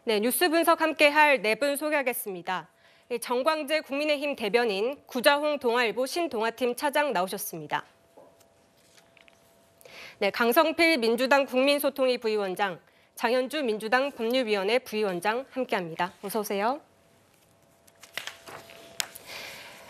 네, 뉴스 분석 함께할 네 분 소개하겠습니다. 정광재 국민의힘 대변인, 구자홍 동아일보 신동아팀 차장 나오셨습니다. 네, 강성필 민주당 국민소통위 부위원장, 장현주 민주당 법률위원회 부위원장 함께합니다. 어서 오세요.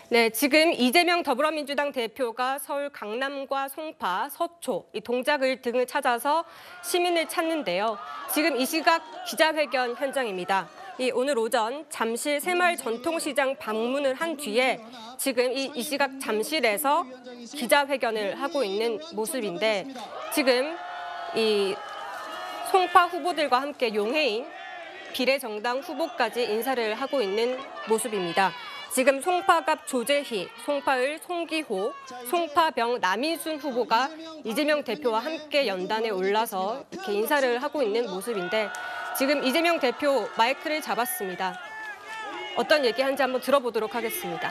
네, 지금 이재명 더불어민주당 대표가 서울 강남과 송파, 서초, 동작을 등을 찾아서 시민을 찾는데요. 지금 이 시각 기자회견 현장입니다. 오늘 오전 잠실 새마을 전통시장 방문을 한 뒤에 지금 이 시각 잠실에서 기자회견을 하고 있는 모습인데 지금 이 송파 후보들과 함께 용해인 비례정당 후보까지 인사를 하고 있는 모습입니다. 지금 송파갑 조재희, 송파을 송기호, 송파병 남인순 후보가 이재명 대표와 함께 연단에 올라서 이렇게 인사를 하고 있는 모습인데 지금 이재명 대표 마이크를 잡았습니다. 어떤 얘기하는지 한번 들어보도록 하겠습니다.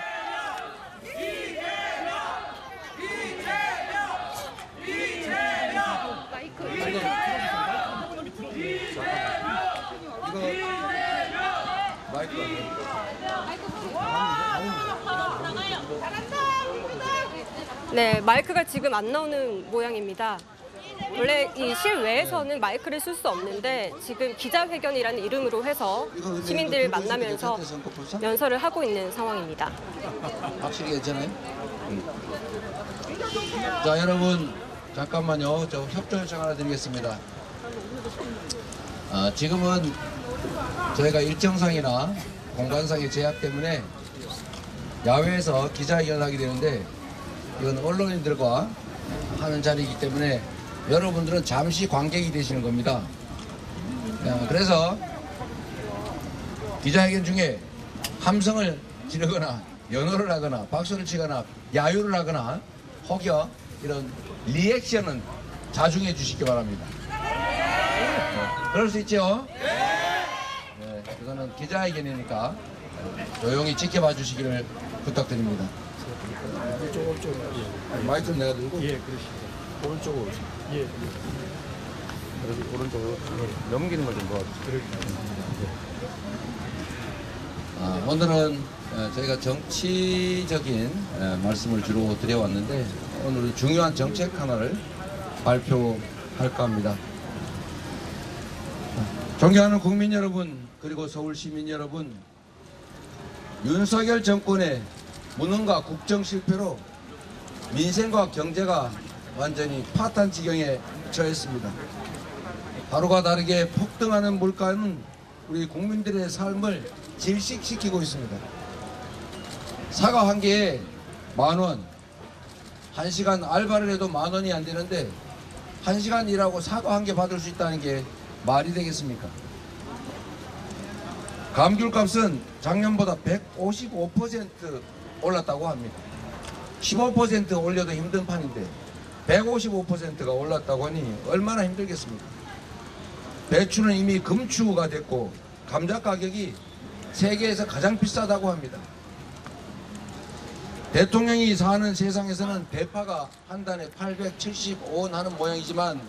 네, 마이크가 지금 안 나오는 모양입니다. 원래 이 실외에서는 마이크를 쓸 수 없는데 지금 기자회견이라는 이름으로 해서 시민들 만나면서 연설을 하고 있는 상황입니다. 확실히 괜찮아요? 자, 여러분 잠깐만요. 저 협조 요청 하나 드리겠습니다. 지금은 저희가 일정상이나 공간상의 제약 때문에 야외에서 기자회견을 하게 되는데 이건 언론인들과 하는 자리이기 때문에 여러분들은 잠시 관객이 되시는 겁니다. 그래서 기자회견 중에 함성을 지르거나 연호를 하거나 박수를 치거나 야유를 하거나 혹여 이런 리액션은 자중해 주시기 바랍니다. 그럴 수 있죠? 네, 이거는 기자회견이니까 조용히 지켜봐 주시기를 부탁드립니다. 마이크 좀 내가 들고. 예, 그러시죠. 오른쪽으로. 예. 오른쪽으로 넘기는 걸 좀 도와주세요. 오늘은 저희가 정치적인 말씀을 주로 드려왔는데 오늘은 중요한 정책 하나를 발표할까 합니다. 존경하는 국민 여러분 그리고 서울 시민 여러분, 윤석열 정권의 무능과 국정 실패로 민생과 경제가 완전히 파탄 지경에 처했습니다. 하루가 다르게 폭등하는 물가는 우리 국민들의 삶을 질식시키고 있습니다. 사과 한 개에 10,000원, 1시간 알바를 해도 10,000원이 안 되는데 1시간 일하고 사과 한 개 받을 수 있다는 게 말이 되겠습니까? 감귤값은 작년보다 155% 올랐다고 합니다. 15% 올려도 힘든 판인데 155%가 올랐다고 하니 얼마나 힘들겠습니까? 배추는 이미 금추가 됐고 감자 가격이 세계에서 가장 비싸다고 합니다. 대통령이 사는 세상에서는 대파가 한 단에 875원 하는 모양이지만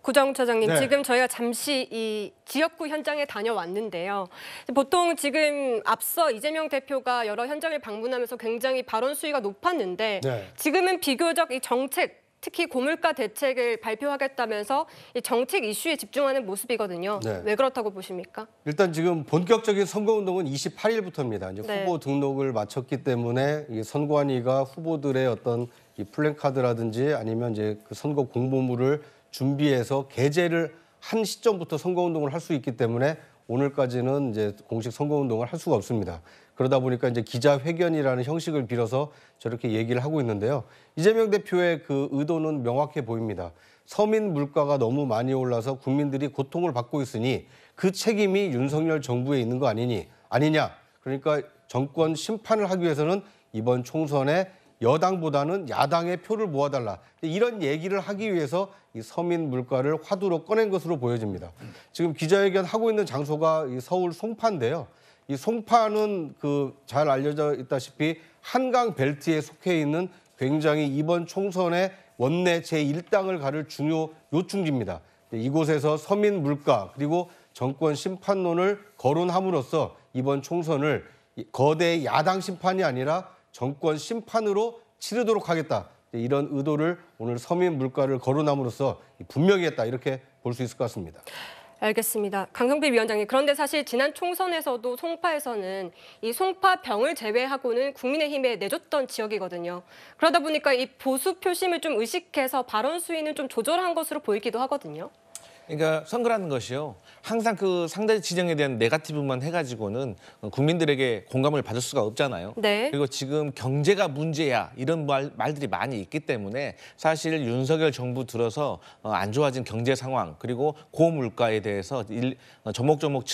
구자홍 차장님, 네. 지금 저희가 잠시 이 지역구 현장에 다녀왔는데요. 보통 지금 앞서 이재명 대표가 여러 현장을 방문하면서 굉장히 발언 수위가 높았는데 네. 지금은 비교적 이 정책, 특히 고물가 대책을 발표하겠다면서 이 정책 이슈에 집중하는 모습이거든요. 네. 왜 그렇다고 보십니까? 일단 지금 본격적인 선거운동은 28일부터입니다. 이제 네. 후보 등록을 마쳤기 때문에 이 선관위가 후보들의 어떤 이 플랜카드라든지 아니면 이제 그 선거 공보물을 준비해서 게재를 한 시점부터 선거운동을 할 수 있기 때문에 오늘까지는 이제 공식 선거운동을 할 수가 없습니다. 그러다 보니까 이제 기자회견이라는 형식을 빌어서 저렇게 얘기를 하고 있는데요. 이재명 대표의 그 의도는 명확해 보입니다. 서민 물가가 너무 많이 올라서 국민들이 고통을 받고 있으니 그 책임이 윤석열 정부에 있는 거 아니냐. 그러니까 정권 심판을 하기 위해서는 이번 총선에 여당보다는 야당의 표를 모아달라. 이런 얘기를 하기 위해서 이 서민 물가를 화두로 꺼낸 것으로 보여집니다. 지금 기자회견 하고 있는 장소가 이 서울 송파인데요. 이 송파는 그 잘 알려져 있다시피 한강 벨트에 속해 있는 굉장히 이번 총선의 원내 제1당을 가를 중요 요충지입니다. 이곳에서 서민 물가 그리고 정권 심판론을 거론함으로써 이번 총선을 거대 야당 심판이 아니라 정권 심판으로 치르도록 하겠다. 이런 의도를 오늘 서민 물가를 거론함으로써 분명히 했다. 이렇게 볼 수 있을 것 같습니다. 알겠습니다. 강성필 위원장님, 그런데 사실 지난 총선에서도 송파에서는 이 송파병을 제외하고는 국민의힘에 내줬던 지역이거든요. 그러다 보니까 이 보수 표심을 좀 의식해서 발언 수위는 좀 조절한 것으로 보이기도 하거든요. 그러니까 선거라는 것이요. 항상 그 상대 지정에 대한 네거티브만 해가지고는 국민들에게 공감을 받을 수가 없잖아요. 네. 그리고 지금 경제가 문제야 이런 말들이 많이 있기 때문에 사실 윤석열 정부 들어서 안 좋아진 경제 상황 그리고 고물가에 대해서 조목조목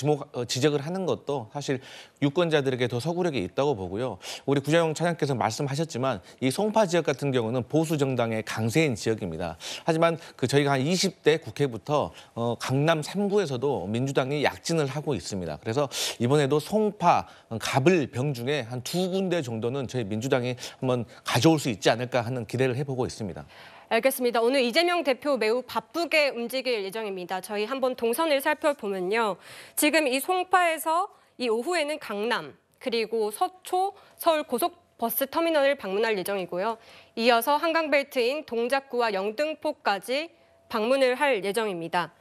지적을 하는 것도 사실 유권자들에게 더 서구력이 있다고 보고요. 우리 구자용 차장께서 말씀하셨지만 이 송파 지역 같은 경우는 보수 정당의 강세인 지역입니다. 하지만 저희가 한 20대 국회부터 강남 3구에서도 민주당이 약진을 하고 있습니다. 그래서 이번에도 송파, 갑을, 병 중에 한 2군데 정도는 저희 민주당이 한번 가져올 수 있지 않을까 하는 기대를 해보고 있습니다. 알겠습니다. 오늘 이재명 대표 매우 바쁘게 움직일 예정입니다. 저희 한번 동선을 살펴보면요. 지금 이 송파에서 이 오후에는 강남, 그리고 서초, 서울 고속버스 터미널을 방문할 예정이고요. 이어서 한강벨트인 동작구와 영등포까지 방문을 할 예정입니다.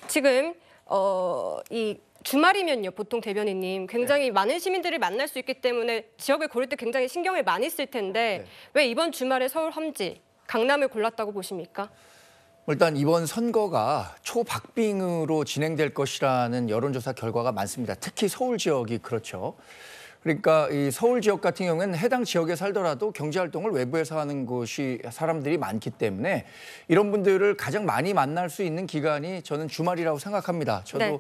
지금 이 주말이면요, 보통 대변인님 굉장히 많은 시민들을 만날 수 있기 때문에 지역을 고를 때 굉장히 신경을 많이 쓸 텐데 왜 이번 주말에 서울 험지, 강남을 골랐다고 보십니까? 일단 이번 선거가 초박빙으로 진행될 것이라는 여론조사 결과가 많습니다. 특히 서울 지역이 그렇죠. 그러니까 이 서울 지역 같은 경우에는 해당 지역에 살더라도 경제활동을 외부에서 하는 곳이 사람들이 많기 때문에 이런 분들을 가장 많이 만날 수 있는 기간이 저는 주말이라고 생각합니다. 저도 네.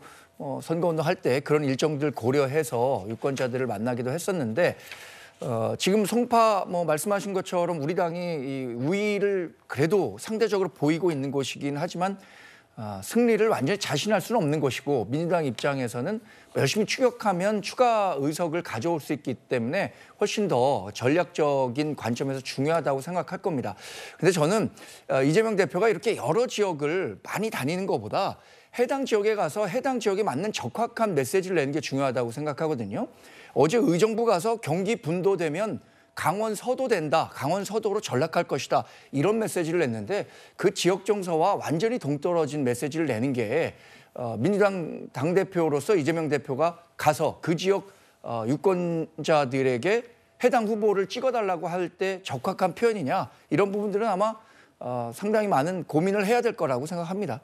선거운동 할 때 그런 일정들 고려해서 유권자들을 만나기도 했었는데 지금 송파 말씀하신 것처럼 우리 당이 이 우위를 그래도 상대적으로 보이고 있는 곳이긴 하지만 승리를 완전히 자신할 수는 없는 것이고 민주당 입장에서는 열심히 추격하면 추가 의석을 가져올 수 있기 때문에 훨씬 더 전략적인 관점에서 중요하다고 생각할 겁니다. 근데 저는 이재명 대표가 이렇게 여러 지역을 많이 다니는 것보다 해당 지역에 가서 해당 지역에 맞는 적확한 메시지를 내는 게 중요하다고 생각하거든요. 어제 의정부 가서 경기 분도되면 강원 서도 된다. 강원 서도로 전락할 것이다. 이런 메시지를 냈는데 그 지역 정서와 완전히 동떨어진 메시지를 내는 게 민주당 당대표로서 이재명 대표가 가서 그 지역 유권자들에게 해당 후보를 찍어달라고 할 때 적확한 표현이냐. 이런 부분들은 아마 상당히 많은 고민을 해야 될 거라고 생각합니다.